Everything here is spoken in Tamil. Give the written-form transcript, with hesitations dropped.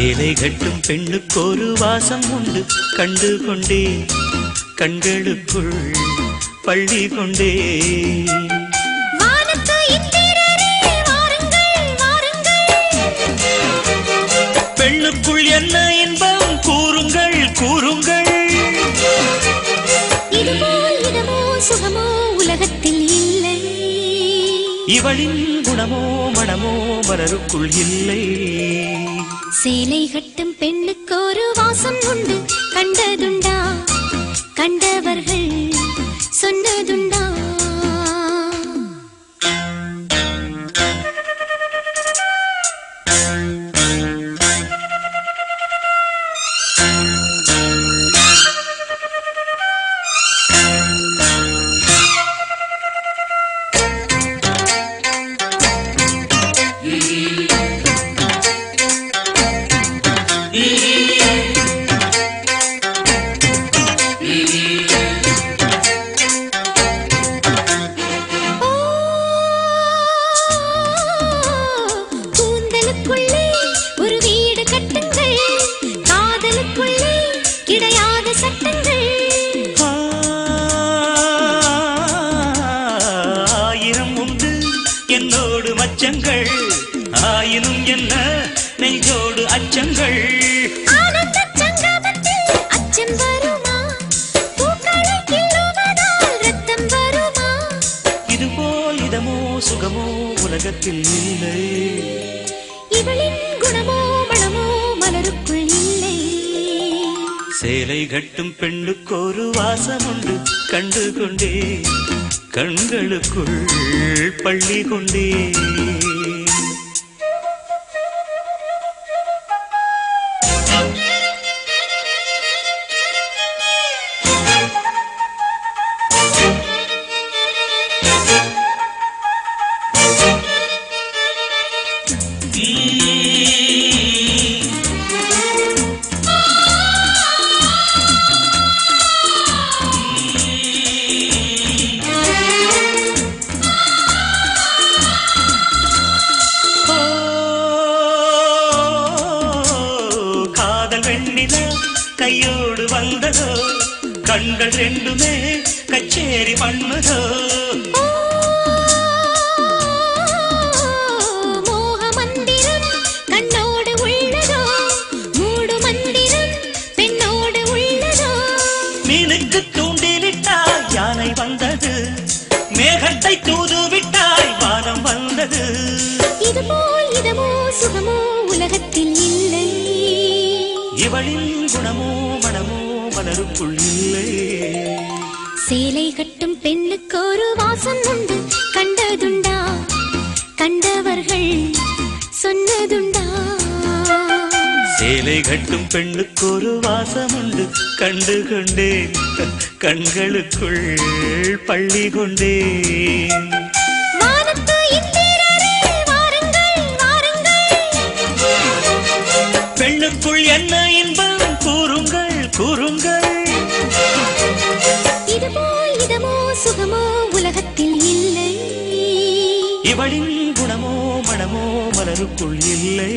சேலை கட்டும் பெண்ணுக்கு ஒரு வாசம் உண்டு, கண்டு கொண்டே கண்களுக்குள் பள்ளி கொண்டே. பெண்ணுக்குள் என்ன இன்பம் கூறுங்கள் கூறுங்கள். இதமோ சுகமோ உலகத்தில் இல்லை, இவளின் குணமோ மனமோ மலருக்குள் இல்லை. சேலை கட்டும் பெண்ணுக்கு ஒரு வாசம் உண்டு, கண்டதுண்டா கண்டவர்கள் சொன்னதுண்டா. என்னோடு மச்சங்கள் ஆயினும் என்ன நெஞ்சோடு அச்சங்கள். இதுபோல் இதமோ சுகமோ உலகத்தில் இல்லை, இவளின் குணமோ மனமோ மலருக்குள் இல்லை. சேலை கட்டும் பெண்ணுக்கு ஒரு வாசம் உண்டு, கண்டு கொண்டே கண்களுக்குள் பள்ளி கொண்டே. கையோடு வந்ததோ கண்கள் ரெண்டுமே கச்சேரி பண்ணதோ. மோக மந்திரம் கண்ணோடு உள்ளதோ, மூடு மந்திரம் பெண்ணோடு உள்ளதோ. மீனுக்கு தூண்டிலிட்டாய் யானை வந்தது, மேகத்தை தூது விட்டாய் வானம் வந்தது. இதுபோல் இதமோ சுகமோ உலகத்தில் இல்லை, இவளின் குணமோ மனமோ மலருக்குள் இல்லை. சேலை கட்டும் பெண்ணுக்கு ஒரு வாசம் உண்டு, கண்டதுண்டா கண்டவர்கள் சொன்னதுண்டா. சேலை கட்டும் பெண்ணுக்கு ஒரு வாசம் உண்டு, கண்டு கொண்டேன் கண்களுக்குள் பள்ளி கொண்டேன். பெண்ணுக்குள் என்ன இன்பம் கூறுங்கள் கூறுங்கள். இதமோ சுகமோ உலகத்தில் இல்லை, இவளின் குணமோ மனமோ மலருக்குள் இல்லை.